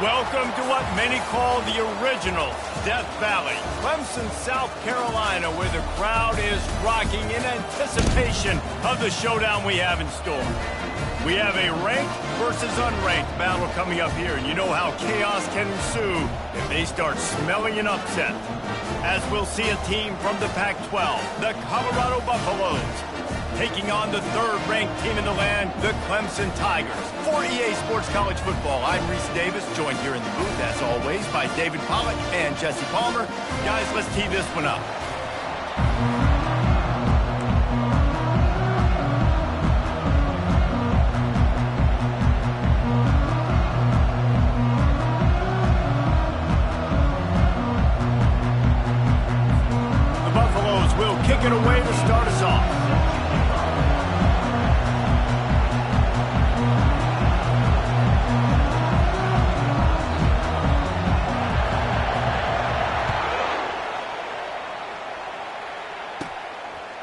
Welcome to what many call the original Death Valley, Clemson, South Carolina, where the crowd is rocking in anticipation of the showdown we have in store. We have a ranked versus unranked battle coming up here, and you know how chaos can ensue if they start smelling an upset. As we'll see a team from the Pac-12, the Colorado Buffaloes, taking on the third-ranked team in the land, the Clemson Tigers. For EA Sports College Football, I'm Reese Davis, joined here in the booth, as always, by David Pollack and Jesse Palmer. Guys, let's tee this one up. The Buffaloes will kick it away to start us off.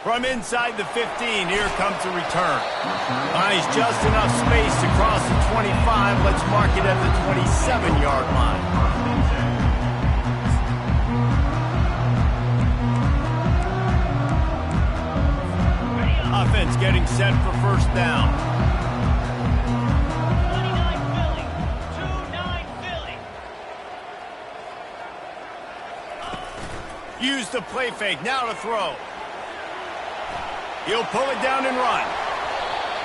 From inside the 15, here comes the return. Finds just enough space to cross the 25. Let's mark it at the 27-yard line. Offense getting set for first down. 29 Philly. Use the play fake. Now to throw. He'll pull it down and run.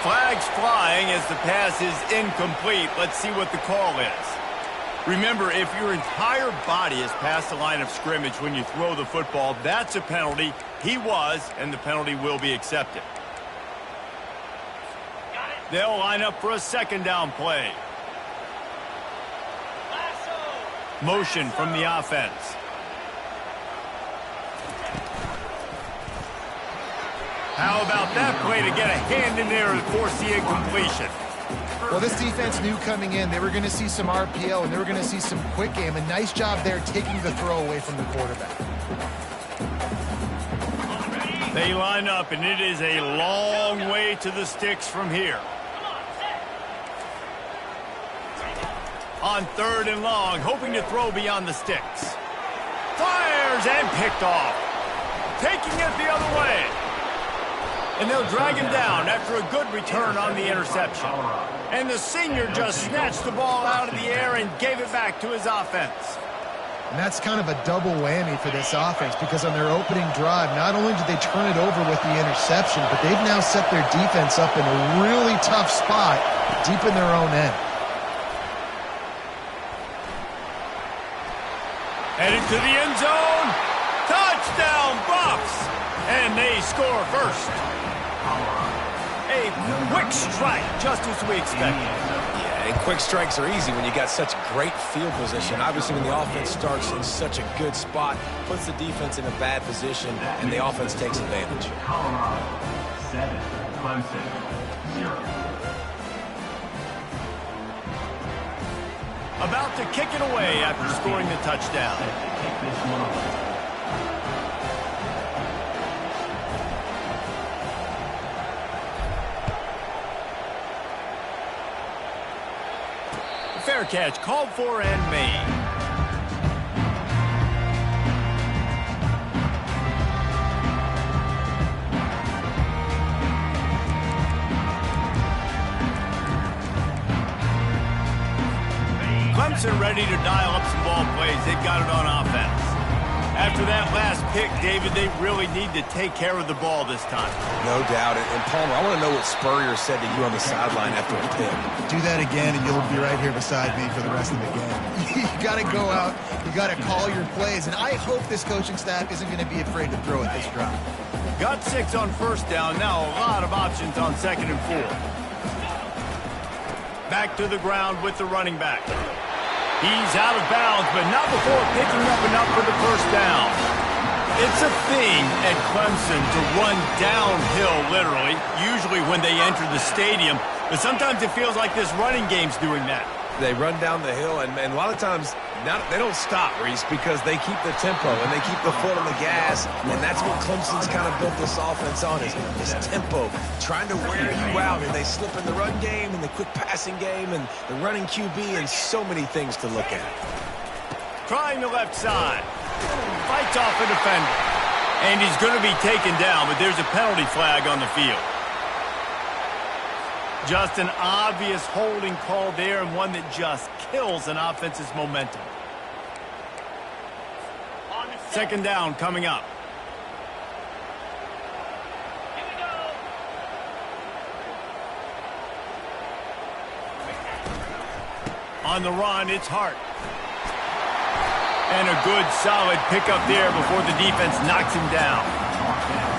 Flags flying as the pass is incomplete. Let's see what the call is. Remember, if your entire body is past the line of scrimmage when you throw the football, that's a penalty. He was, and the penalty will be accepted. They'll line up for a second down play. Motion from the offense. How about that play to get a hand in there and force the incompletion? Well, this defense knew coming in they were going to see some RPO and they were going to see some quick game. A nice job there taking the throw away from the quarterback. They line up, and it is a long way to the sticks from here. On third and long, hoping to throw beyond the sticks. Fires and picked off. Taking it the other way. And they'll drag him down after a good return on the interception. And the senior just snatched the ball out of the air and gave it back to his offense. And that's kind of a double whammy for this offense because on their opening drive, not only did they turn it over with the interception, but they've now set their defense up in a really tough spot deep in their own end. Headed to the end zone. Touchdown, Buffs! And they score first. A quick strike, just as we expected. Yeah, and quick strikes are easy when you got such great field position. Obviously, when the offense starts in such a good spot, puts the defense in a bad position, and the offense takes advantage. Colorado 7, Clemson 0. About to kick it away after scoring the touchdown. Take this one away. Fair catch, called for and made. Clemson ready to dial up some ball plays. They've got it on offense. After that last pick, David, they really need to take care of the ball this time. No doubt. And Palmer, I want to know what Spurrier said to you on the sideline after a pick. Do that again and you'll be right here beside me for the rest of the game. You got to go out, you got to call your plays, and I hope this coaching staff isn't going to be afraid to throw at this drive. Got 6 on first down, now a lot of options on second and 4. Back to the ground with the running back. He's out of bounds, but not before picking up enough for the first down. It's a thing at Clemson to run downhill, literally, usually when they enter the stadium. But sometimes it feels like this running game's doing that. They run down the hill, and a lot of times they don't stop, Reese, because they keep the tempo and they keep the foot on the gas, and that's what Clemson's kind of built this offense on, is tempo, trying to wear you out, and they slip in the run game and the quick passing game and the running QB and so many things to look at. Trying the left side. Fights off a defender. And he's going to be taken down, but there's a penalty flag on the field. Just an obvious holding call there, and one that just kills an offense's momentum. Second down coming up. On the run, it's Hart. And a good, solid pickup there before the defense knocks him down.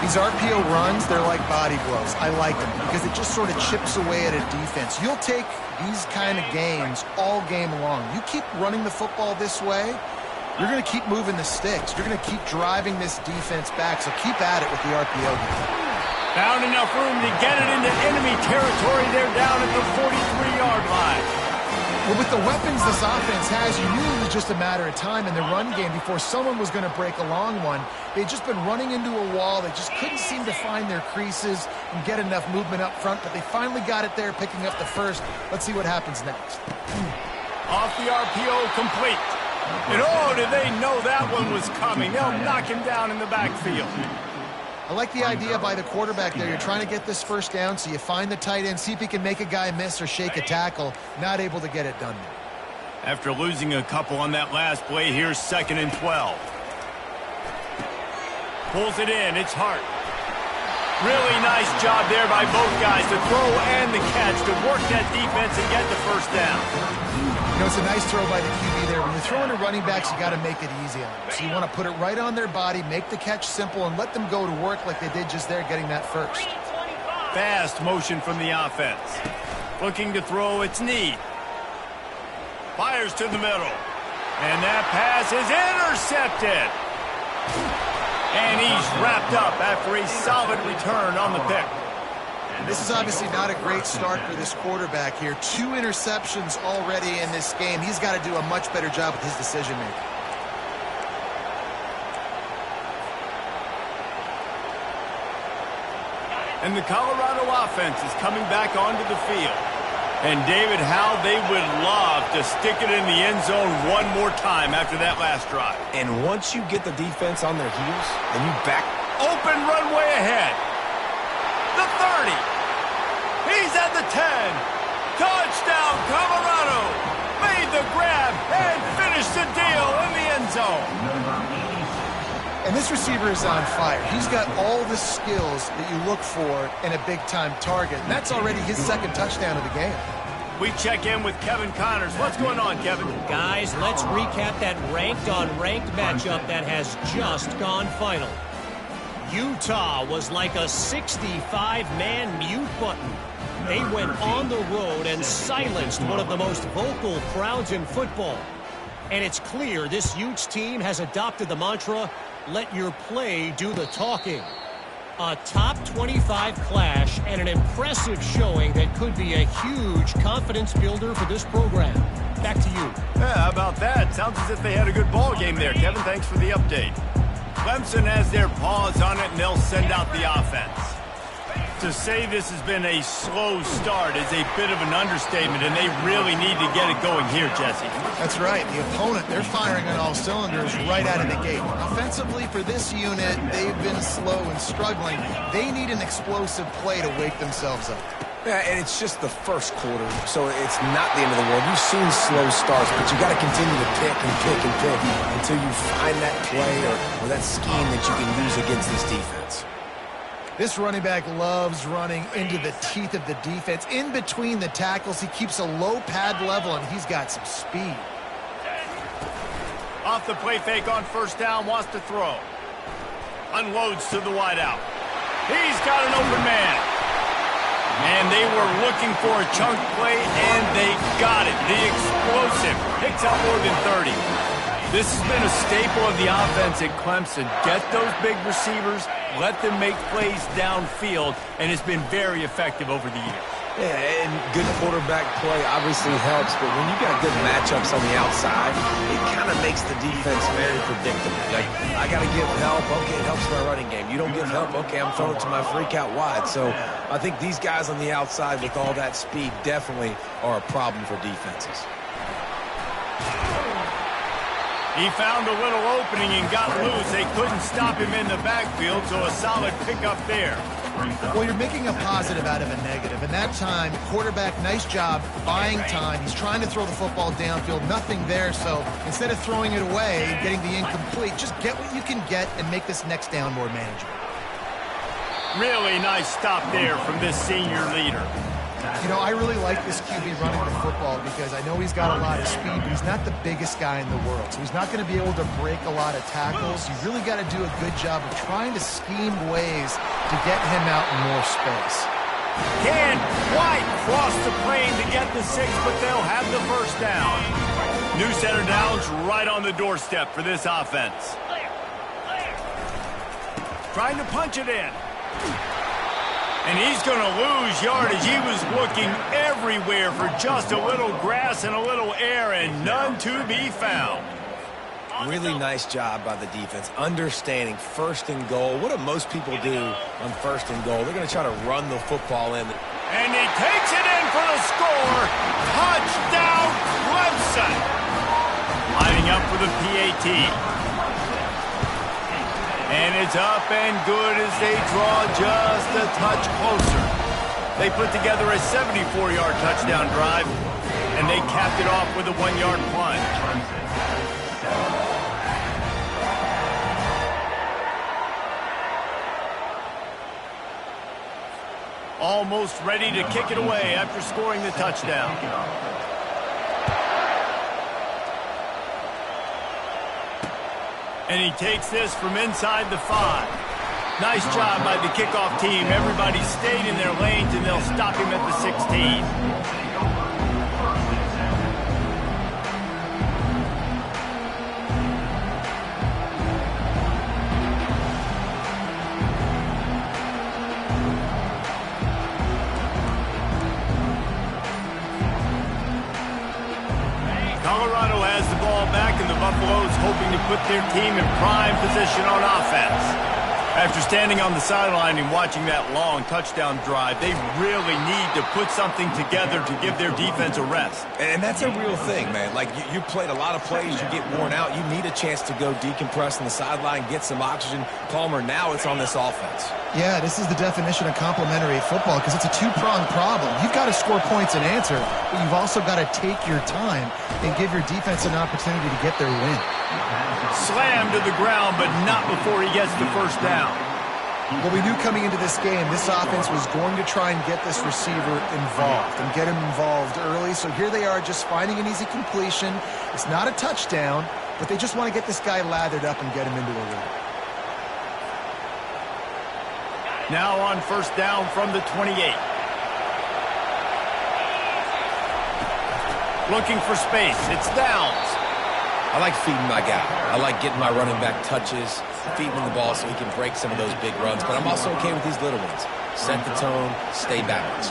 These RPO runs, they're like body blows. I like them because it just sort of chips away at a defense. You'll take these kind of games all game long. You keep running the football this way, you're going to keep moving the sticks. You're going to keep driving this defense back, so keep at it with the RPO game. Found enough room to get it into enemy territory. They're down at the 43-yard line. Well, with the weapons this offense has, you knew it was just a matter of time in the run game before someone was going to break a long one. They'd just been running into a wall. They just couldn't seem to find their creases and get enough movement up front, but they finally got it there, picking up the first. Let's see what happens next. Off the RPO, complete. And oh, did they know that one was coming. They'll knock him down in the backfield. I like the idea by the quarterback there. You're trying to get this first down, so you find the tight end, see if he can make a guy miss or shake a tackle. Not able to get it done there. After losing a couple on that last play, here's 2nd and 12. Pulls it in. It's Hart. Really nice job there by both guys to throw and the catch to work that defense and get the first down. You know, it's a nice throw by the QB there. When you're throwing to running backs, you got to make it easy on them. So you want to put it right on their body, make the catch simple, and let them go to work like they did just there, getting that first. Fast motion from the offense. Looking to throw, it's Need. Fires to the middle. And that pass is intercepted. And he's wrapped up after a solid return on the pick. This is obviously not a great start for this quarterback here. 2 interceptions already in this game. He's got to do a much better job with his decision-making. And the Colorado offense is coming back onto the field. And David, how they would love to stick it in the end zone one more time after that last drive. And once you get the defense on their heels, and you back... Open runway ahead. The 30. He's at the 10. Touchdown, Colorado. Made the grab and finished the deal in the end zone. And this receiver is on fire. He's got all the skills that you look for in a big-time target. And that's already his 2nd touchdown of the game. We check in with Kevin Connors. What's going on, Kevin? Guys, let's recap that ranked-on-ranked matchup that has just gone final. Utah was like a 65-man mute button. They went on the road and silenced one of the most vocal crowds in football. And it's clear this Utes team has adopted the mantra, let your play do the talking. A top 25 clash and an impressive showing that could be a huge confidence builder for this program. Back to you. Yeah, how about that? Sounds as if they had a good ball game there. Kevin, thanks for the update. Clemson has their paws on it, and they'll send out the offense. To say this has been a slow start is a bit of an understatement, and they really need to get it going here, Jesse. That's right. The opponent, they're firing on all cylinders right out of the gate. Offensively, for this unit, they've been slow and struggling. They need an explosive play to wake themselves up. Yeah, and it's just the first quarter, so it's not the end of the world. You've seen slow starts, but you got to continue to pick and pick and pick until you find that play or that scheme that you can use against this defense. This running back loves running into the teeth of the defense. In between the tackles, he keeps a low pad level, and he's got some speed. Off the play fake on first down, wants to throw. Unloads to the wideout. He's got an open man. And they were looking for a chunk play, and they got it. The explosive picks out more than 30. This has been a staple of the offense at Clemson. Get those big receivers, let them make plays downfield, and it's been very effective over the years. Yeah, and good quarterback play obviously helps, but when you got good matchups on the outside, it kind of makes the defense very predictable. Like, I got to give help. Okay, it helps my running game. You don't give help. Okay, I'm throwing it to my freak out wide. So I think these guys on the outside with all that speed definitely are a problem for defenses. He found a little opening and got loose. They couldn't stop him in the backfield, so a solid pickup there. Well, you're making a positive out of a negative. And that time, quarterback, nice job buying time. He's trying to throw the football downfield, nothing there. So instead of throwing it away, getting the incomplete, just get what you can get and make this next down more manageable. Really nice stop there from this senior leader. You know, I really like this QB running the football because I know he's got a lot of speed, but he's not the biggest guy in the world. So he's not going to be able to break a lot of tackles. You really got to do a good job of trying to scheme ways to get him out in more space. Can't quite cross the plane to get the 6, but they'll have the first down. New center downs right on the doorstep for this offense. Trying to punch it in. And he's going to lose yardage. He was looking everywhere for just a little grass and a little air, and none to be found. Really nice job by the defense, understanding first and goal. What do most people do on first and goal? They're going to try to run the football in. And he takes it in for the score. Touchdown, Clemson. Lining up for the PAT. And it's up and good as they draw just a touch closer. They put together a 74-yard touchdown drive, and they capped it off with a 1-yard plunge. Almost ready to kick it away after scoring the touchdown. And he takes this from inside the 5. Nice job by the kickoff team. Everybody stayed in their lanes, and they'll stop him at the 16. Colorado has the ball back, and the Buffaloes hoping to put their team in prime position on offense. After standing on the sideline and watching that long touchdown drive, they really need to put something together to give their defense a rest. And that's a real thing, man. Like, you played a lot of plays, you get worn out, you need a chance to go decompress on the sideline, get some oxygen. Palmer, now it's on this offense. Yeah, this is the definition of complementary football because it's a two-pronged problem. You've got to score points and answer, but you've also got to take your time and give your defense an opportunity to get their win. Slammed to the ground, but not before he gets the first down. Well, we knew coming into this game, this offense was going to try and get this receiver involved and get him involved early. So here they are just finding an easy completion. It's not a touchdown, but they just want to get this guy lathered up and get him into a rhythm. Now on first down from the 28. Looking for space. It's Downs. I like feeding my guy. I like getting my running back touches, feeding him the ball so he can break some of those big runs. But I'm also okay with these little ones. Set the tone, stay balanced.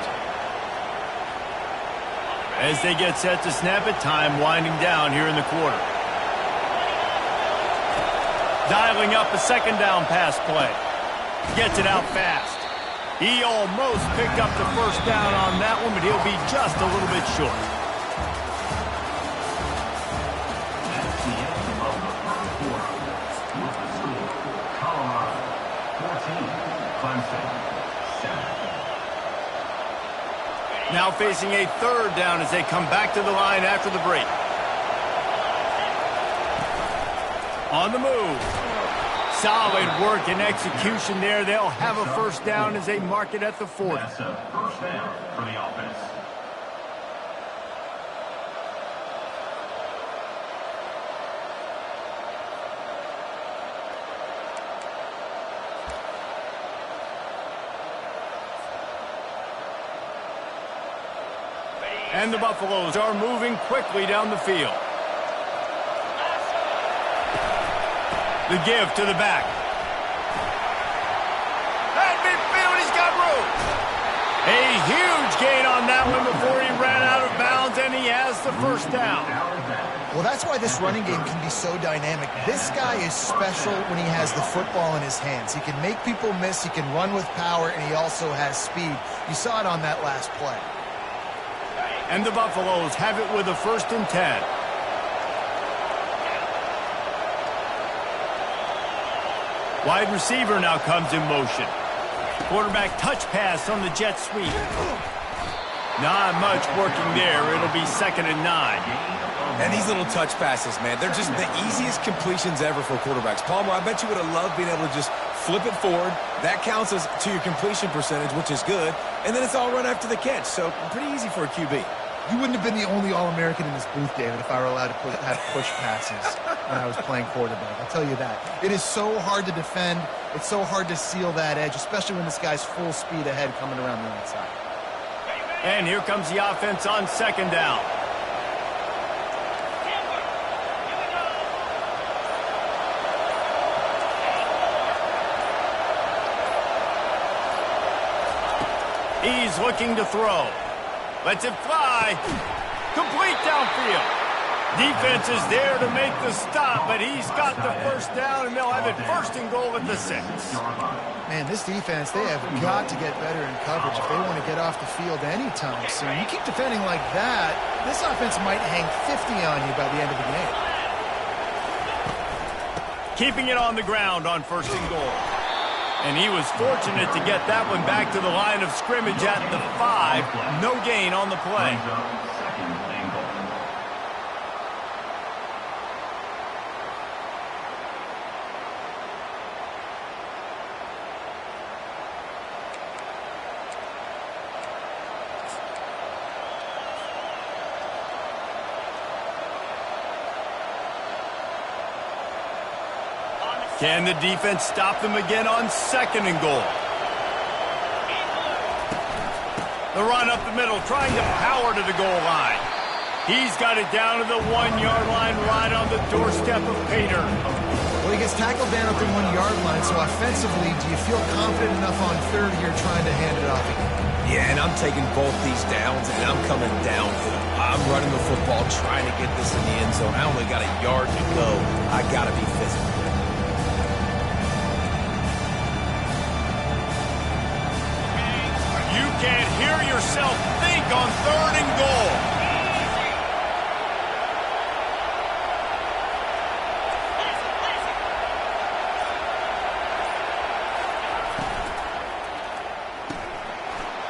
As they get set to snap it, time winding down here in the quarter. Dialing up a second down pass play. Gets it out fast. He almost picked up the first down on that one, but he'll be just a little bit short. Now facing a third down as they come back to the line after the break. On the move. Solid work and execution there. They'll have a first down as they mark it at the 40. That's a first down for the offense. And the Buffaloes are moving quickly down the field. The give to the back. At midfield, he's got room. A huge gain on that one before he ran out of bounds, and he has the first down. Well, that's why this running game can be so dynamic. This guy is special when he has the football in his hands. He can make people miss, he can run with power, and he also has speed. You saw it on that last play. And the Buffaloes have it with a 1st and 10. Wide receiver now comes in motion. Quarterback touch pass on the jet sweep. Not much working there. It'll be 2nd and 9. And these little touch passes, man, they're just the easiest completions ever for quarterbacks. Palmer, I bet you would have loved being able to just flip it forward. That counts as to your completion percentage, which is good. And then it's all run after the catch. So pretty easy for a QB. You wouldn't have been the only All-American in this booth, David, if I were allowed to have push passes when I was playing quarterback. I'll tell you that. It is so hard to defend. It's so hard to seal that edge, especially when this guy's full speed ahead coming around the outside. And here comes the offense on 2nd down. He's looking to throw. Lets it fly. Complete downfield. Defense is there to make the stop, but he's got the first down, and they'll have it 1st and goal at the 6. Man, this defense, they have got to get better in coverage if they want to get off the field anytime soon. You keep defending like that, this offense might hang 50 on you by the end of the game. Keeping it on the ground on 1st and goal. And he was fortunate to get that one back to the line of scrimmage at the 5. No gain on the play. Can the defense stop them again on 2nd and goal? The run up the middle, trying to power to the goal line. He's got it down to the 1-yard line, right on the doorstep of Pater. Well, he gets tackled down at the 1-yard line, so offensively, do you feel confident enough on 3rd here trying to hand it off again? Yeah, and I'm taking both these downs, and I'm coming downhill. I'm running the football, trying to get this in the end zone. I only got a yard to go. I got to be physical. You can't hear yourself think on 3rd and goal.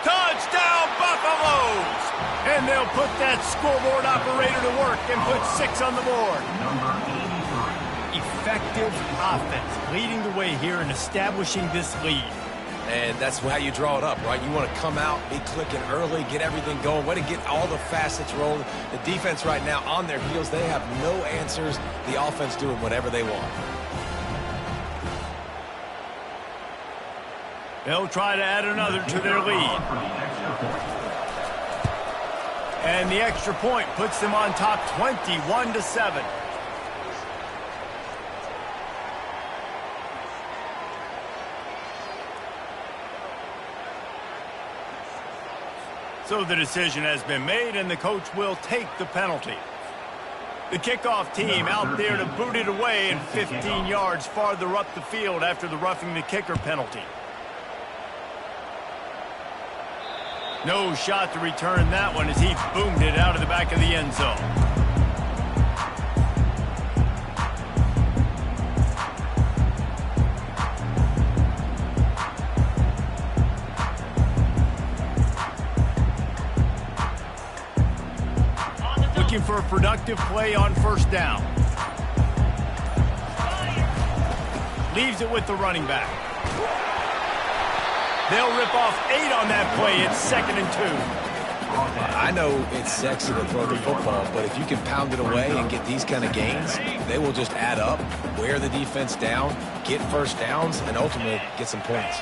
Touchdown, Buffaloes! And they'll put that scoreboard operator to work and put 6 on the board. Effective offense, leading the way here and establishing this lead. And that's how you draw it up, right? You want to come out, be clicking early, get everything going, way to get all the facets rolling. The defense right now on their heels, they have no answers. The offense doing whatever they want. They'll try to add another to their lead. And the extra point puts them on top 21-7. So the decision has been made, and the coach will take the penalty. The kickoff team out there to boot it away and 15 yards farther up the field after the roughing the kicker penalty. No shot to return that one as he boomed it out of the back of the end zone. Looking for a productive play on 1st down. Leaves it with the running back. They'll rip off 8 on that play. It's 2nd and 2. I know it's sexy to throw the football, but if you can pound it away and get these kind of gains, they will just add up, wear the defense down, get 1st downs, and ultimately get some points.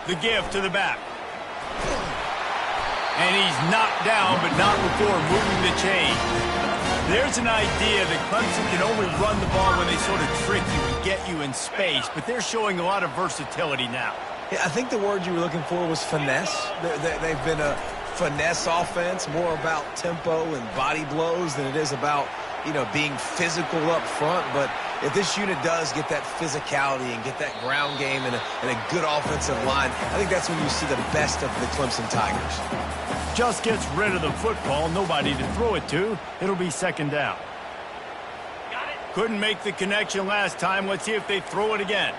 The give to the back. And he's knocked down, but not before moving the chain. There's an idea that Clemson can only run the ball when they sort of trick you and get you in space, but they're showing a lot of versatility now. Yeah, I think the word you were looking for was finesse. They've been a finesse offense, more about tempo and body blows than it is about, being physical up front. But if this unit does get that physicality and get that ground game and a good offensive line, I think that's when you see the best of the Clemson Tigers. Just gets rid of the football, nobody to throw it to. It'll be second down. Couldn't make the connection last time. Let's see if they throw it again.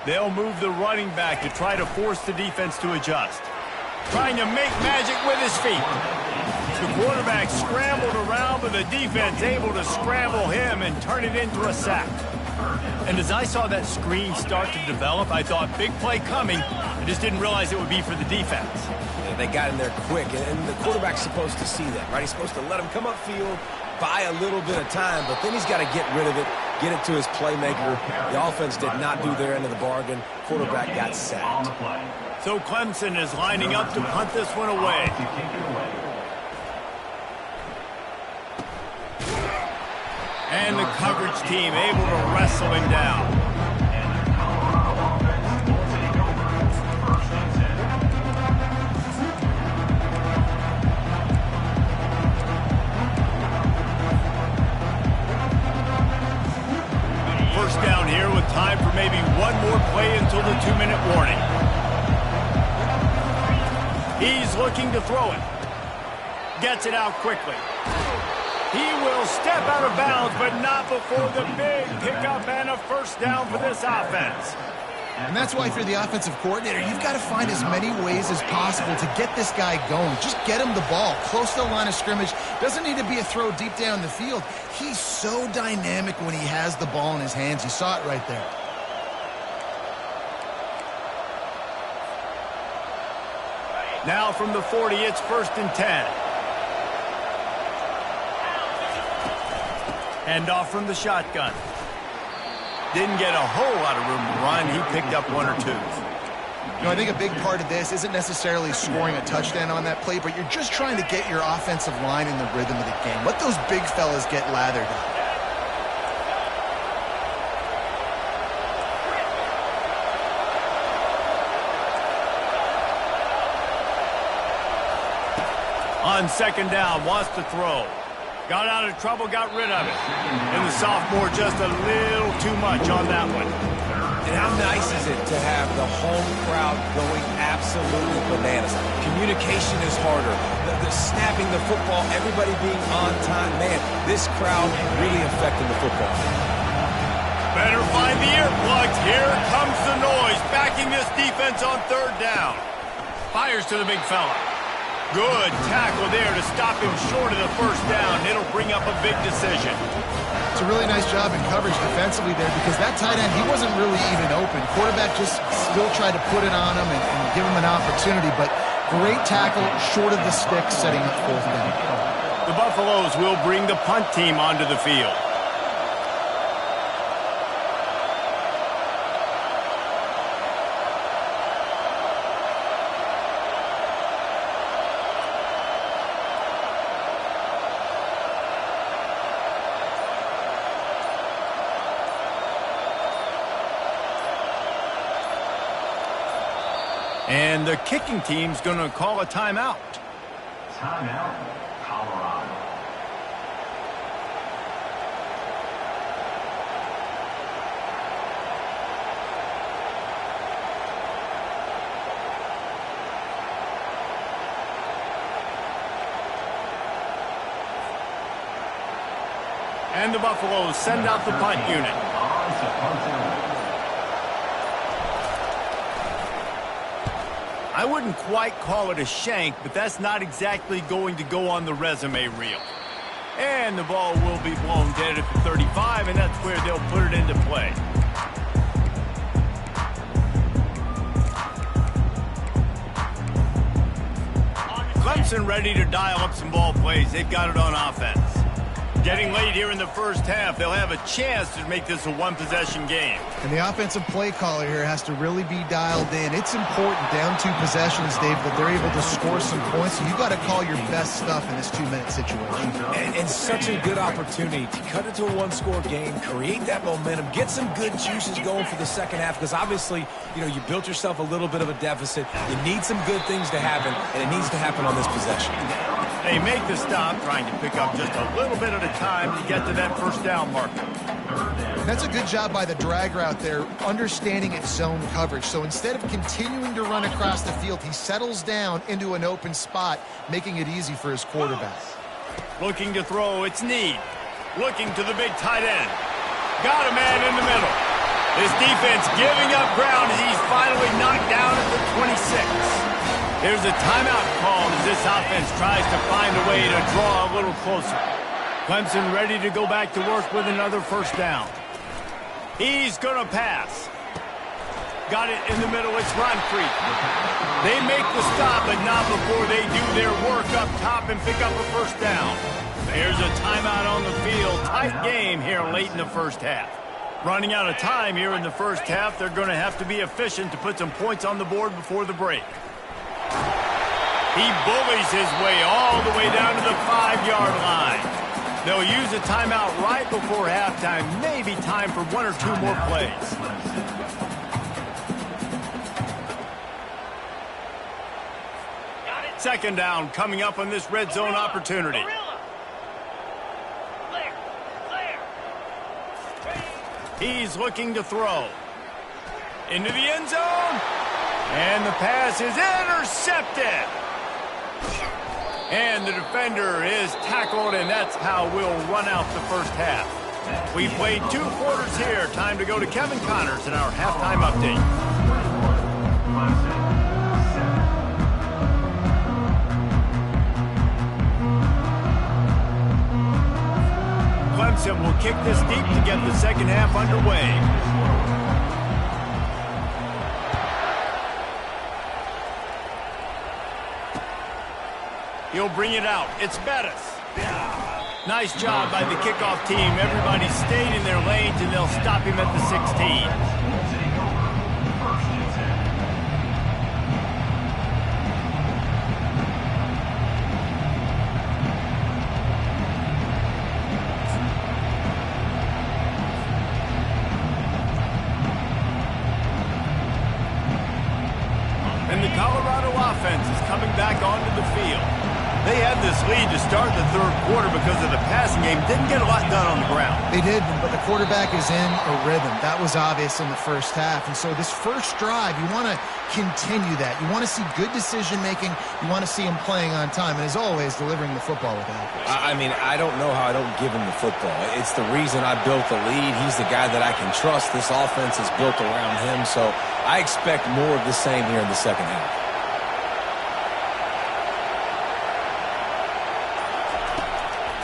They'll move the running back to try to force the defense to adjust. Trying to make magic with his feet. The quarterback scrambled around, but the defense able to scramble him and turn it into a sack. And as I saw that screen start to develop, I thought big play coming. I just didn't realize it would be for the defense. Yeah, they got in there quick, and the quarterback's supposed to see that, right? He's supposed to let him come upfield, buy a little bit of time, but then he's got to get rid of it, get it to his playmaker. The offense did not do their end of the bargain. Quarterback got sacked. So Clemson is lining up to punt this one away. And the coverage team able to wrestle him down. First down here with time for maybe one more play until the 2-minute warning. He's looking to throw it. Gets it out quickly. He will step out of bounds, but not before the big pickup and a first down for this offense. And that's why if you're the offensive coordinator, you've got to find as many ways as possible to get this guy going. Just get him the ball close to the line of scrimmage. Doesn't need to be a throw deep down the field. He's so dynamic when he has the ball in his hands. You saw it right there. Now from the 40, it's 1st and 10. Hand off from the shotgun. Didn't get a whole lot of room to run. He picked up one or two. I think a big part of this isn't necessarily scoring a touchdown on that play, but you're just trying to get your offensive line in the rhythm of the game. Let those big fellas get lathered up. On second down, wants to throw. Got out of trouble, got rid of it. And the sophomore just a little too much on that one. And how nice is it to have the home crowd going absolutely bananas? Communication is harder. The snapping the football, everybody being on time. Man, this crowd really affecting the football. Better find the earplugs. Here comes the noise, backing this defense on third down. Fires to the big fella. Good tackle there to stop him short of the first down. It'll bring up a big decision. It's a really nice job in coverage defensively there because that tight end, he wasn't really even open. Quarterback just still tried to put it on him and give him an opportunity, but great tackle short of the stick, setting up 4th down. The Buffaloes will bring the punt team onto the field. And the kicking team's going to call a timeout. Timeout, Colorado. And the Buffaloes send out the punt unit. I wouldn't quite call it a shank, but that's not exactly going to go on the resume reel. And the ball will be blown dead at the 35, and that's where they'll put it into play. Clemson ready to dial up some ball plays. They've got it on offense. Getting late here in the first half, they'll have a chance to make this a one-possession game. And the offensive play caller here has to really be dialed in. It's important, down 2 possessions, Dave, that they're able to score some points. So you got to call your best stuff in this 2-minute situation. And such a good opportunity to cut it to a one-score game, create that momentum, get some good juices going for the second half, because obviously, you know, you built yourself a little bit of a deficit. You need some good things to happen, and it needs to happen on this possession. They make the stop, trying to pick up just a little bit at a time to get to that first down marker. That's a good job by the drag route there, understanding its zone coverage. So instead of continuing to run across the field, he settles down into an open spot, making it easy for his quarterback. Looking to throw, it's Need. Looking to the big tight end. Got a man in the middle. This defense giving up ground as he's finally knocked down at the 26. There's a timeout called as this offense tries to find a way to draw a little closer. Clemson ready to go back to work with another first down. He's going to pass. Got it in the middle. It's Ronfrey. They make the stop, but not before they do their work up top and pick up a first down. There's a timeout on the field. Tight game here late in the first half. Running out of time here in the first half, they're going to have to be efficient to put some points on the board before the break. He bullies his way all the way down to the 5-yard line. They'll use a timeout right before halftime. Maybe time for 1 or 2 more plays. Second down coming up on this red zone opportunity. He's looking to throw. Into the end zone. And the pass is intercepted. And the defender is tackled, and that's how we'll run out the first half. We played 2 quarters here. Time to go to Kevin Connors in our halftime update. Clemson will kick this deep to get the second half underway. He'll bring it out. It's Bettis. Nice job by the kickoff team. Everybody stayed in their lanes, and they'll stop him at the 16. And the Colorado offense is coming back onto the field. They had this lead to start the third quarter because of the passing game. Didn't get a lot done on the ground. They did, but the quarterback is in a rhythm. That was obvious in the first half. And so this first drive, you want to continue that. You want to see good decision-making. You want to see him playing on time. And as always, delivering the football with accuracy. I mean, I don't know how I don't give him the football. It's the reason I built the lead. He's the guy that I can trust. This offense is built around him. So I expect more of the same here in the second half.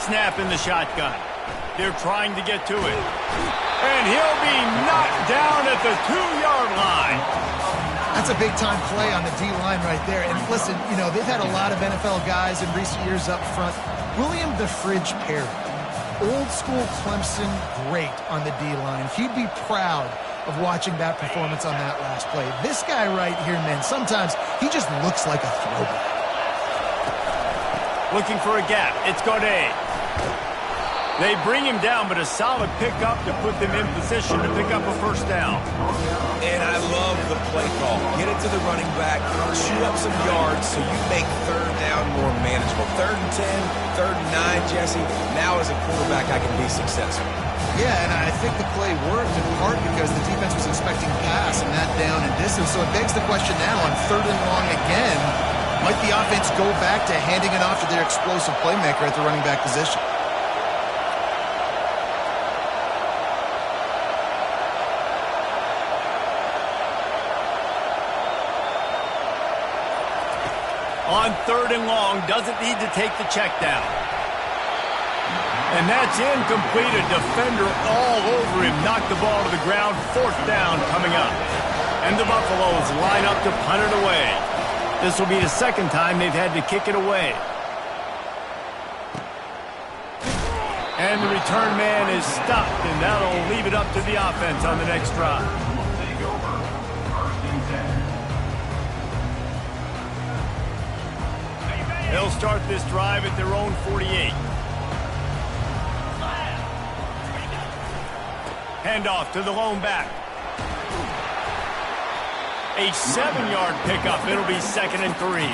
Snap in the shotgun. They're trying to get to it. And he'll be knocked down at the 2-yard line. That's a big-time play on the D-line right there. And listen, you know, they've had a lot of NFL guys in recent years up front. William the Fridge Perry, old-school Clemson great on the D-line. He'd be proud of watching that performance on that last play. This guy right here, man, sometimes he just looks like a throwback. Looking for a gap. It's Godet. They bring him down, but a solid pickup to put them in position to pick up a first down. And I love the play call. Get it to the running back, chew up some yards so you make third down more manageable. 3rd and 10, 3rd and 9, Jesse. Now as a quarterback, I can be successful. Yeah, and I think the play worked in part because the defense was expecting pass and that down and distance. So it begs the question now on 3rd and long again, might the offense go back to handing it off to their explosive playmaker at the running back position? On 3rd and long, doesn't need to take the check down. And that's incomplete. A defender all over him. Knocked the ball to the ground. 4th down coming up. And the Buffaloes line up to punt it away. This will be the second time they've had to kick it away. And the return man is stopped, and that'll leave it up to the offense on the next drive. Take over. First and 10. They'll start this drive at their own 48. Handoff to the lone back. A 7-yard pickup. It'll be 2nd and 3.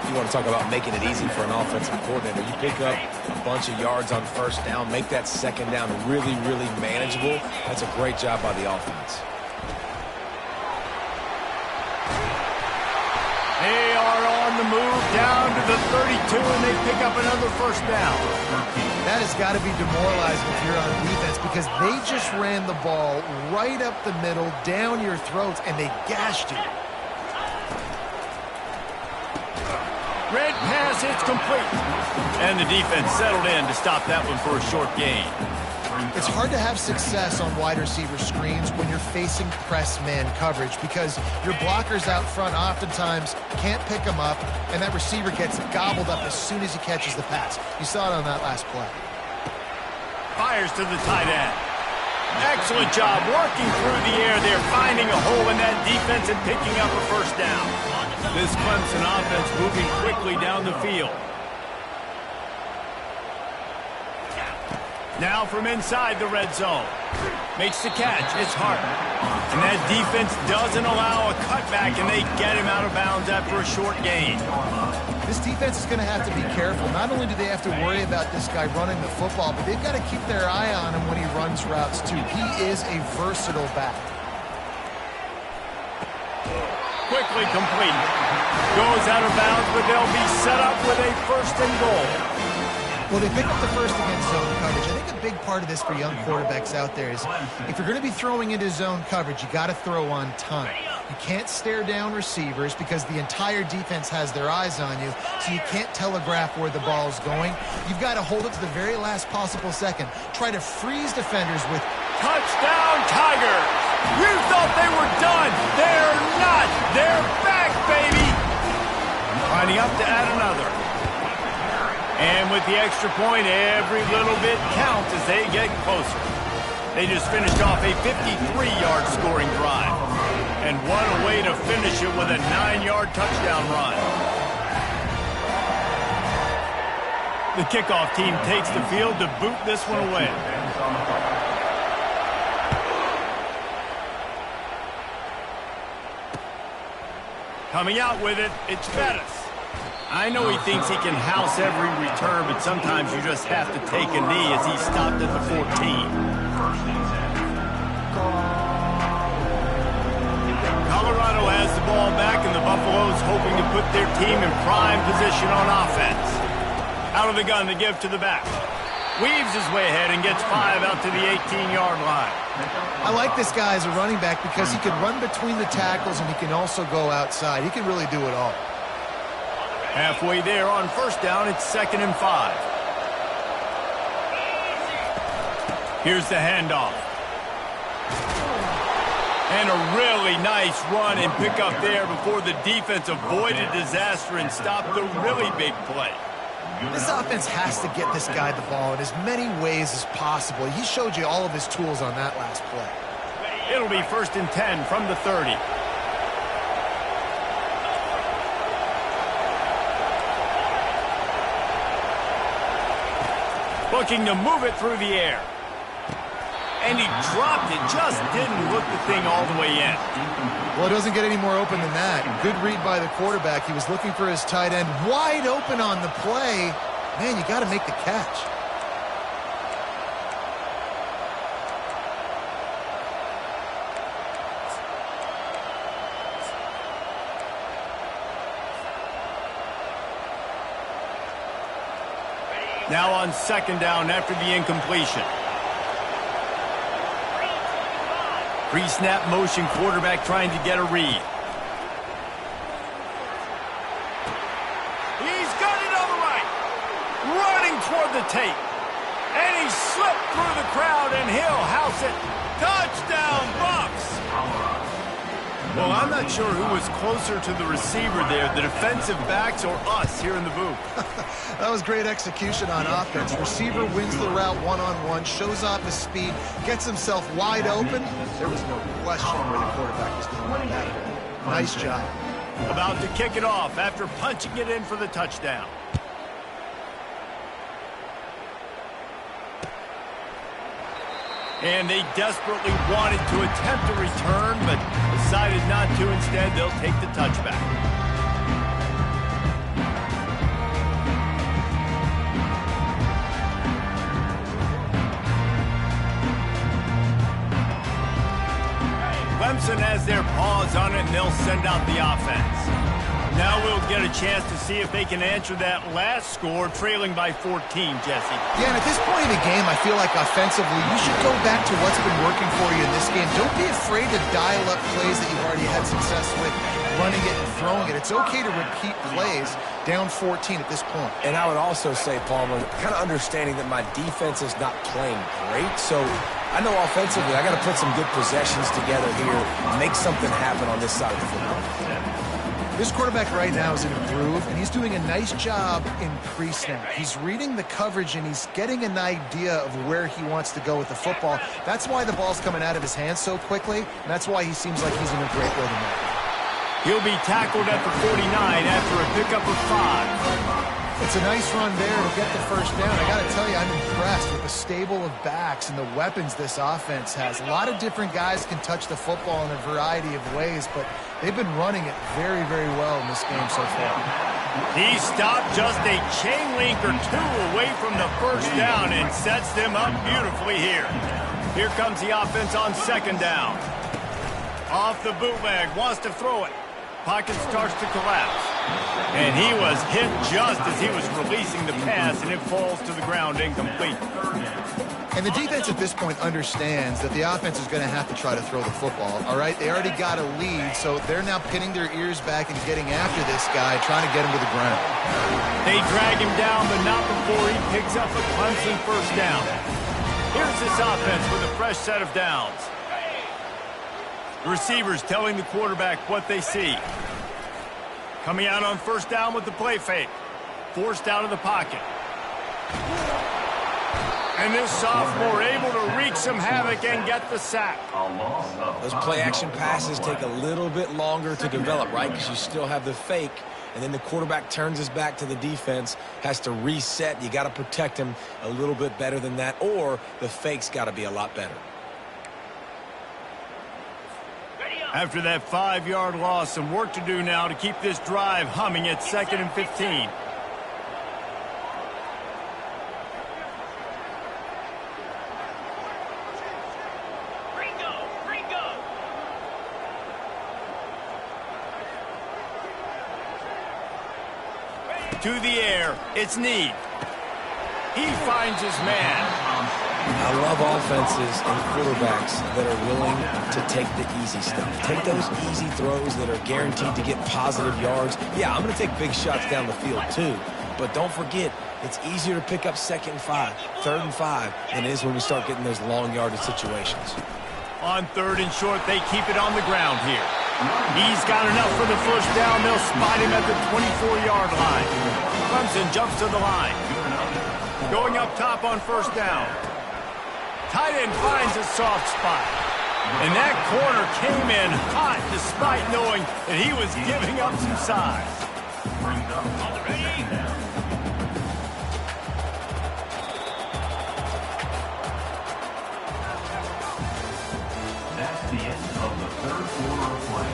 You want to talk about making it easy for an offensive coordinator. You pick up a bunch of yards on first down, make that second down really, really manageable. That's a great job by the offense. They are on the move down to the 32, and they pick up another first down. That has got to be demoralizing if you're on defense because they just ran the ball right up the middle, down your throats, and they gashed you. Red pass, it's complete. And the defense settled in to stop that one for a short gain. It's hard to have success on wide receiver screens when you're facing press man coverage because your blockers out front oftentimes can't pick them up, and that receiver gets gobbled up as soon as he catches the pass. You saw it on that last play. Fires to the tight end. Excellent job working through the air there, finding a hole in that defense and picking up a first down. This Clemson offense moving quickly down the field. Now from inside the red zone. Makes the catch. It's Hart. And that defense doesn't allow a cutback, and they get him out of bounds after a short gain. This defense is going to have to be careful. Not only do they have to worry about this guy running the football, but they've got to keep their eye on him when he runs routes, too. He is a versatile back. Quickly complete. Goes out of bounds, but they'll be set up with a 1st and goal. Well, they pick up the first against zone coverage. I think a big part of this for young quarterbacks out there is if you're going to be throwing into zone coverage, you got to throw on time. You can't stare down receivers because the entire defense has their eyes on you, so you can't telegraph where the ball is going. You've got to hold it to the very last possible second. Try to freeze defenders with touchdown Tigers! You thought they were done. They're not. They're back, baby. Lining up to add another. And with the extra point, every little bit counts as they get closer. They just finished off a 53-yard scoring drive. And what a way to finish it with a 9-yard touchdown run. The kickoff team takes the field to boot this one away. Coming out with it, it's Bettis. I know he thinks he can house every return, but sometimes you just have to take a knee as he stopped at the 14. Colorado has the ball back, and the Buffaloes hoping to put their team in prime position on offense. Out of the gun to give to the back. Weaves his way ahead and gets 5 out to the 18-yard line. I like this guy as a running back because he can run between the tackles and he can also go outside. He can really do it all. Halfway there on first down, it's 2nd and 5. Here's the handoff. And a really nice run and pick up there before the defense avoided disaster and stopped the really big play. This offense has to get this guy the ball in as many ways as possible. He showed you all of his tools on that last play. It'll be 1st and 10 from the 30. Looking to move it through the air. And he dropped it, just didn't look the thing all the way in. Well, it doesn't get any more open than that. Good read by the quarterback. He was looking for his tight end wide open on the play. Man, you got to make the catch. Now on 2nd down after the incompletion. Pre-snap motion quarterback trying to get a read. He's got it on the right. Running toward the tape. And he slipped through the crowd and he'll house it. Touchdown, Bucks! Well, I'm not sure who was closer to the receiver there, the defensive backs or us here in the booth. That was great execution on offense. Receiver wins the route one-on-one, shows off his speed, gets himself wide open. There was no question where the quarterback was going with that ball. Nice job. About to kick it off after punching it in for the touchdown. And they desperately wanted to attempt a return, but decided not to. Instead, they'll take the touchback. Clemson has their paws on it, and they'll send out the offense. Now we'll get a chance to see if they can answer that last score, trailing by 14, Jesse. Yeah, and at this point in the game, I feel like offensively, you should go back to what's been working for you in this game. Don't be afraid to dial up plays that you've already had success with, running it and throwing it. It's okay to repeat plays down 14 at this point. And I would also say, Palmer, kind of understanding that my defense is not playing great, so I know offensively I got to put some good possessions together here, make something happen on this side of the football. This quarterback right now is in a groove, and he's doing a nice job in pre-snap. He's reading the coverage, and he's getting an idea of where he wants to go with the football. That's why the ball's coming out of his hands so quickly, and that's why he seems like he's in a great rhythm right now. He'll be tackled at the 49 after a pickup of 5. It's a nice run there to get the first down. I got to tell you, I'm impressed with the stable of backs and the weapons this offense has. A lot of different guys can touch the football in a variety of ways, but they've been running it very, very well in this game so far. He stopped just a chain link or two away from the first down and sets them up beautifully here. Here comes the offense on second down. Off the bootleg, wants to throw it. Pocket starts to collapse. And he was hit just as he was releasing the pass, and it falls to the ground incomplete. And the defense at this point understands that the offense is going to have to try to throw the football, all right? They already got a lead, so they're now pinning their ears back and getting after this guy, trying to get him to the ground. They drag him down, but not before he picks up a Clemson first down. Here's this offense with a fresh set of downs. The receivers telling the quarterback what they see. Coming out on first down with the play fake. Forced out of the pocket. And this sophomore able to wreak some havoc and get the sack. Those play-action passes take a little bit longer to develop, right? Because you still have the fake, and then the quarterback turns his back to the defense, has to reset. You got to protect him a little bit better than that, or the fake's got to be a lot better. After that 5-yard loss, some work to do now to keep this drive humming at 2nd and 15. To the air, it's Need. He finds his man. I love offenses and quarterbacks that are willing to take the easy stuff. Take those easy throws that are guaranteed to get positive yards. Yeah, I'm going to take big shots down the field too. But don't forget, it's easier to pick up 2nd and 5, 3rd and 5 than it is when we start getting those long yardage situations. On 3rd and short, they keep it on the ground here. He's got enough for the first down. They'll spot him at the 24-yard line. Clemson jumps to the line. Going up top on first down. Tight end finds a soft spot. And that corner came in hot despite knowing that he was giving up some size. That's the end of the third quarter of play.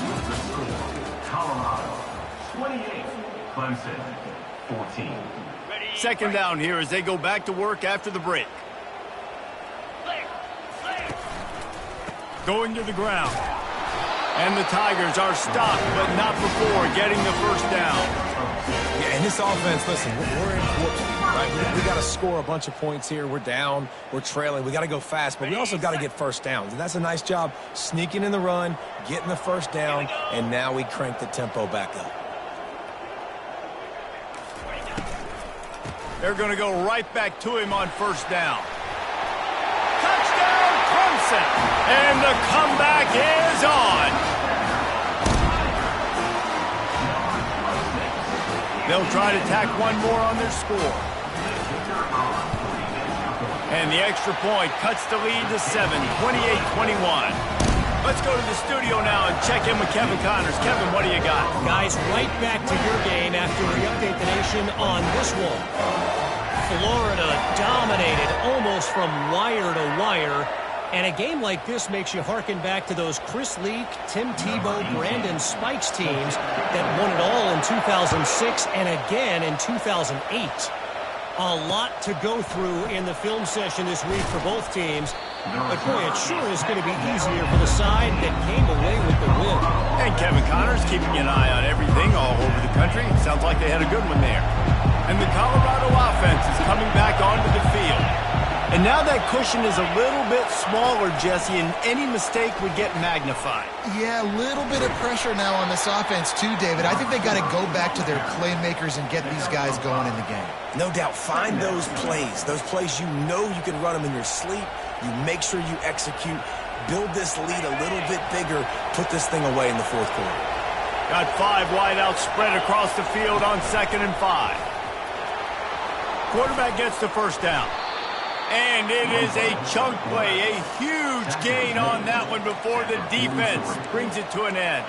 With the score, Colorado 28, Clemson 14. Second down here as they go back to work after the break. Going to the ground. And the Tigers are stopped, but not before getting the first down. Yeah, and this offense, listen, we're in warp speed, right? We got to score a bunch of points here. We're down. We're trailing. We got to go fast, but we also got to get first downs. And that's a nice job sneaking in the run, getting the first down, and now we crank the tempo back up. They're going to go right back to him on first down. Touchdown, Clemson! And the comeback is on. They'll try to tack one more on their score. And the extra point cuts the lead to 7, 28-21. Let's go to the studio now and check in with Kevin Connors. Kevin, what do you got? Guys, right back to your game after we update the nation on this one. Florida dominated almost from wire to wire. And a game like this makes you harken back to those Chris Leak, Tim Tebow, Brandon Spikes teams that won it all in 2006 and again in 2008. A lot to go through in the film session this week for both teams. But boy, it sure is going to be easier for the side that came away with the win. And Kevin Connors keeping an eye on everything all over the country. Sounds like they had a good one there. And the Colorado offense is coming back onto the field. And now that cushion is a little bit smaller, Jesse, and any mistake would get magnified. Yeah, a little bit of pressure now on this offense too, David. I think they got to go back to their playmakers and get these guys going in the game. No doubt. Find those plays you know you can run them in your sleep. You make sure you execute. Build this lead a little bit bigger. Put this thing away in the fourth quarter. Got 5 wideouts spread across the field on 2nd and 5. Quarterback gets the first down. And it is a chunk play, a huge gain on that one before the defense brings it to an end.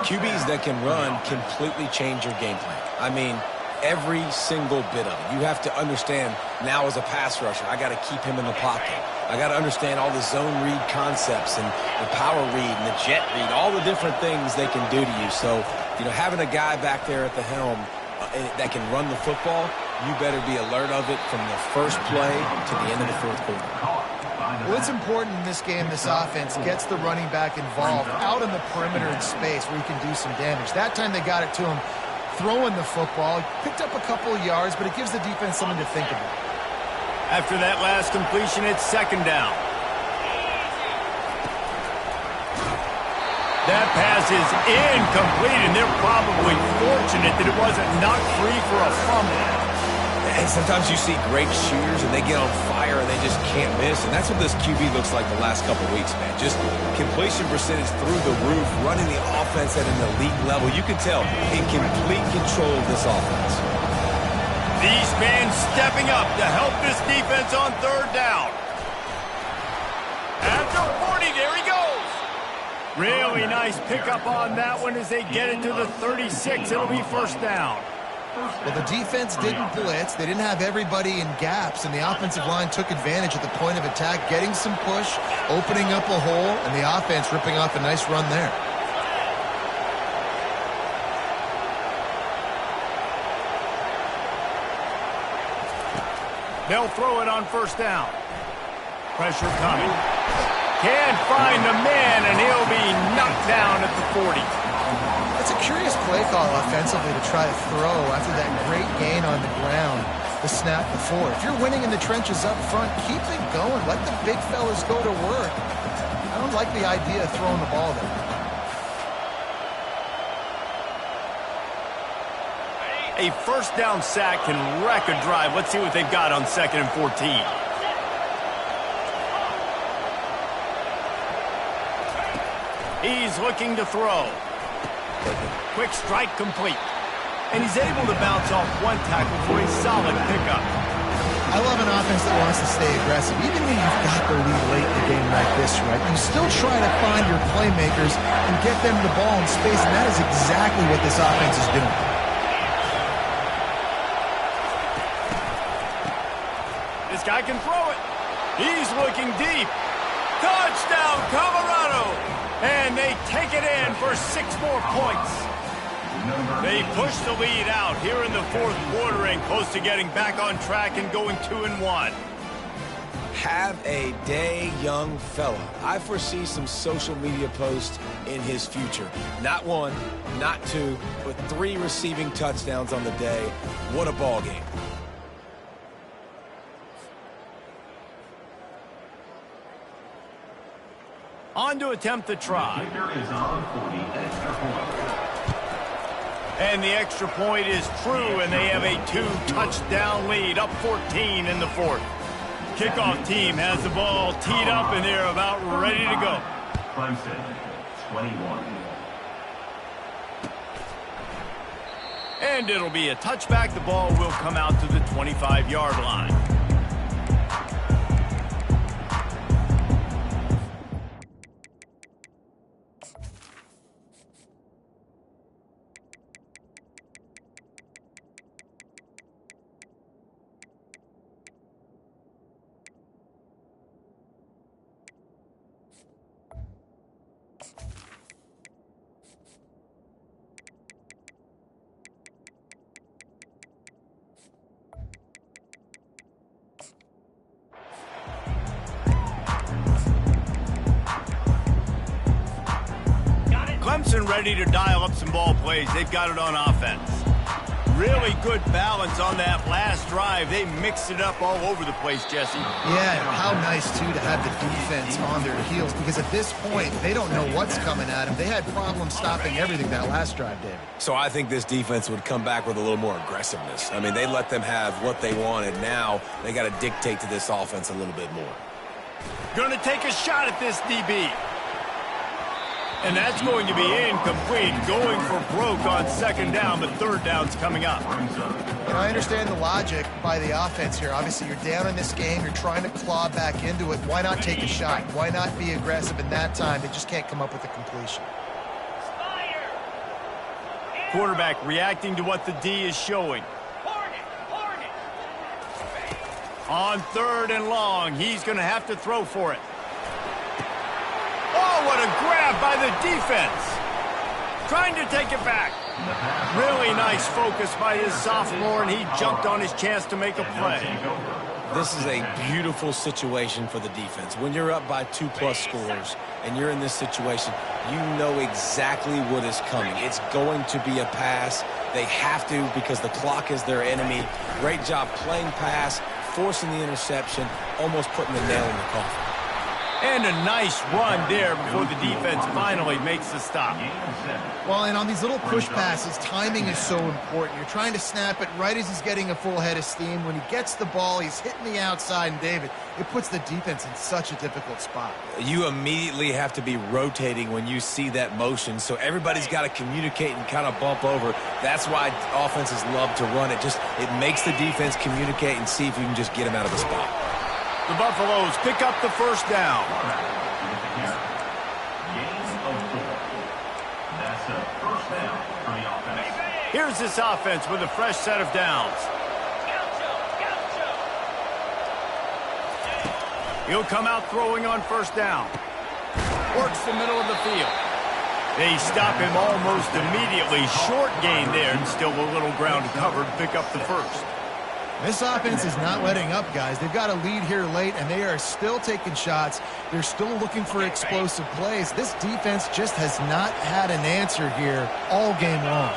QBs that can run completely change your game plan. I mean, every single bit of it. You have to understand now as a pass rusher, I got to keep him in the pocket. I got to understand all the zone read concepts and the power read and the jet read, all the different things they can do to you. So, you know, having a guy back there at the helm that can run the football, you better be alert of it from the first play to the end of the fourth quarter. Well, it's important in this game this offense gets the running back involved out in the perimeter in space where he can do some damage. That time they got it to him throwing the football. Picked up a couple of yards, but it gives the defense something to think about. After that last completion, it's 2nd down. That pass is incomplete, and they're probably fortunate that it wasn't knocked free for a fumble. And sometimes you see great shooters, and they get on fire, and they just can't miss. And that's what this QB looks like the last couple weeks, man. Just completion percentage through the roof, running the offense at an elite level. You can tell in complete control of this offense. These men stepping up to help this defense on 3rd down. After 40, there he goes. Really nice pickup on that one as they get it to the 36. It'll be 1st down. Well, the defense didn't blitz. They didn't have everybody in gaps, and the offensive line took advantage at the point of attack, getting some push, opening up a hole, and the offense ripping off a nice run there. They'll throw it on 1st down. Pressure coming. Can't find the man, and he'll be knocked down at the 40. It's a curious play call offensively to try to throw after that great gain on the ground the snap before. If you're winning in the trenches up front, keep it going. Let the big fellas go to work. I don't like the idea of throwing the ball there. A 1st down sack can wreck a drive. Let's see what they've got on 2nd and 14. He's looking to throw. Quick strike complete. And he's able to bounce off one tackle for a solid pickup. I love an offense that wants to stay aggressive. Even when you've got the lead late in a game like this, right? You still try to find your playmakers and get them the ball in space, and that is exactly what this offense is doing. This guy can throw it. He's looking deep. Touchdown, Colorado! And they take it in for 6 more points. They push the lead out here in the 4th quarter and close to getting back on track and going 2-1. Have a day, young fella. I foresee some social media posts in his future. Not 1, not 2, but 3 receiving touchdowns on the day. What a ball game. On to attempt the try. And the extra point is true, and they have a 2-touchdown lead, up 14 in the 4th. Kickoff team has the ball teed up, and they're about ready to go. Clemson, 21. And it'll be a touchback. The ball will come out to the 25-yard line. Clemson ready to dial up some ball plays. They've got it on offense. Really good balance on that last drive. They mixed it up all over the place, Jesse. Yeah, and how nice, too, to have the defense on their heels, because at this point, they don't know what's coming at them. They had problems stopping everything that last drive, David. So I think this defense would come back with a little more aggressiveness. I mean, they let them have what they wanted. Now they got to dictate to this offense a little bit more. Going to take a shot at this DB. And that's going to be incomplete, going for broke on second down, but third down's coming up. And I understand the logic by the offense here. Obviously, you're down in this game. You're trying to claw back into it. Why not take a shot? Why not be aggressive in that time? They just can't come up with a completion. Quarterback reacting to what the D is showing. On third and long, he's going to have to throw for it. Oh, what a grab by the defense. Trying to take it back. Really nice focus by this sophomore, and he jumped on his chance to make a play. This is a beautiful situation for the defense. When you're up by 2+ scores and you're in this situation, you know exactly what is coming. It's going to be a pass. They have to because the clock is their enemy. Great job playing pass, forcing the interception, almost putting the nail in the coffin. And a nice run there before the defense finally makes the stop. Well, and on these little push passes, timing is so important. You're trying to snap it right as he's getting a full head of steam. When he gets the ball, he's hitting the outside, and David, it puts the defense in such a difficult spot. You immediately have to be rotating when you see that motion, so everybody's got to communicate and kind of bump over. That's why offenses love to run it. It makes the defense communicate and see if you can just get them out of the spot. The Buffaloes pick up the first down. Here's this offense with a fresh set of downs. He'll come out throwing on first down. Works the middle of the field. They stop him almost immediately. Short gain there, and still a little ground to cover to pick up the first. This offense is not letting up, guys. They've got a lead here late, and they are still taking shots. They're still looking for explosive plays. This defense just has not had an answer here all game long.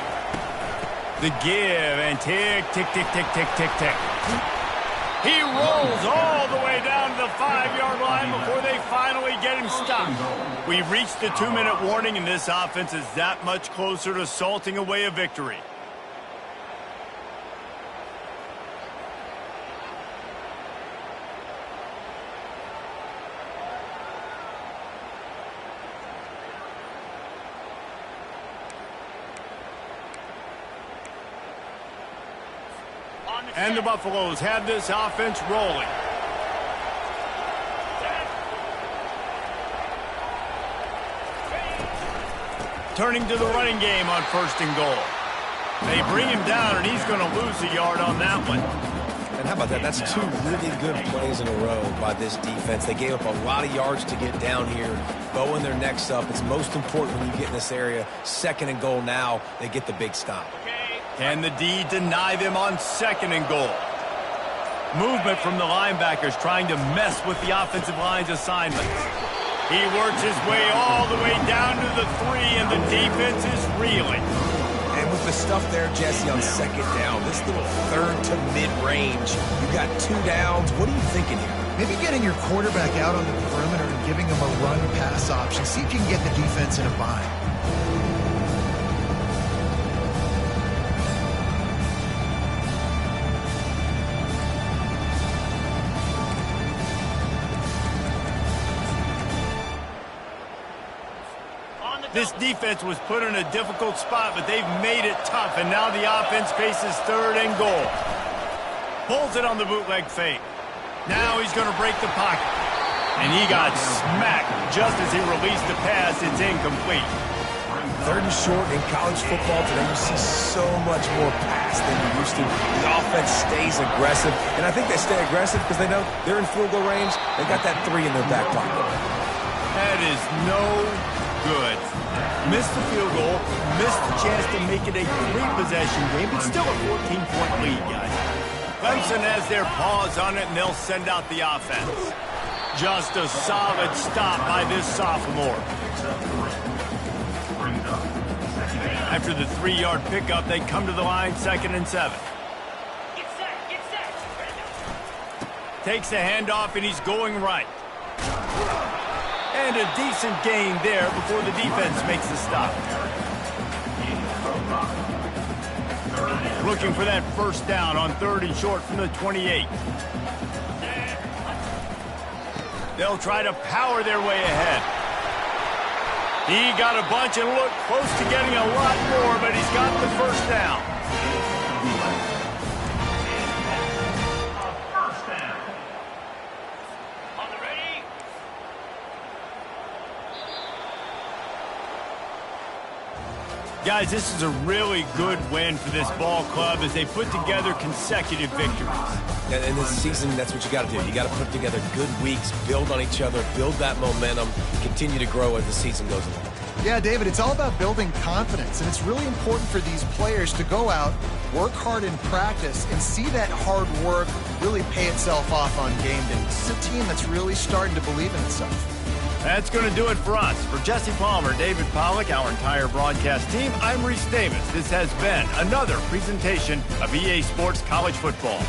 The give, and tick, tick, tick, tick, tick, tick, tick. He rolls all the way down to the 5-yard line before they finally get him stopped. We've reached the 2-minute warning, and this offense is that much closer to salting away a victory. And the Buffaloes have this offense rolling. Turning to the running game on first and goal. They bring him down, and he's going to lose a yard on that one. And how about that? That's 2 really good plays in a row by this defense. They gave up a lot of yards to get down here, bowing their necks up. It's most important when you get in this area. Second and goal now, they get the big stop. Can the D deny them on second and goal? Movement from the linebackers trying to mess with the offensive line's assignments. He works his way all the way down to the 3, and the defense is reeling. And with the stuff there, Jesse, on second down, this little third to mid-range, you got 2 downs. What are you thinking here? Maybe getting your quarterback out on the perimeter and giving him a run-pass option. See if you can get the defense in a bind. This defense was put in a difficult spot, but they've made it tough, and now the offense faces 3rd and goal. Pulls it on the bootleg fake. Now he's going to break the pocket. And he got smacked just as he released the pass. It's incomplete. 3rd and short in college football today, you see so much more pass than you used to. The offense stays aggressive, and I think they stay aggressive because they know they're in field goal range. They got that 3 in their back pocket. That is no good. Missed the field goal, missed the chance to make it a 3-possession game, but still a 14-point lead, guys. Clemson has their paws on it, and they'll send out the offense. Just a solid stop by this sophomore. After the 3-yard pickup, they come to the line, 2nd and 7. Takes the handoff, and he's going right. And a decent gain there before the defense makes the stop. Looking for that 1st down on 3rd and short from the 28. They'll try to power their way ahead. He got a bunch and looked close to getting a lot more, but he's got the 1st down. Guys, this is a really good win for this ball club as they put together consecutive victories. And in this season, that's what you got to do. You got to put together good weeks, build on each other, build that momentum, continue to grow as the season goes along. Yeah, David, it's all about building confidence, and it's really important for these players to go out, work hard in practice, and see that hard work really pay itself off on game day. This is a team that's really starting to believe in itself. That's going to do it for us. For Jesse Palmer, David Pollack, our entire broadcast team, I'm Reese Davis. This has been another presentation of EA Sports College Football.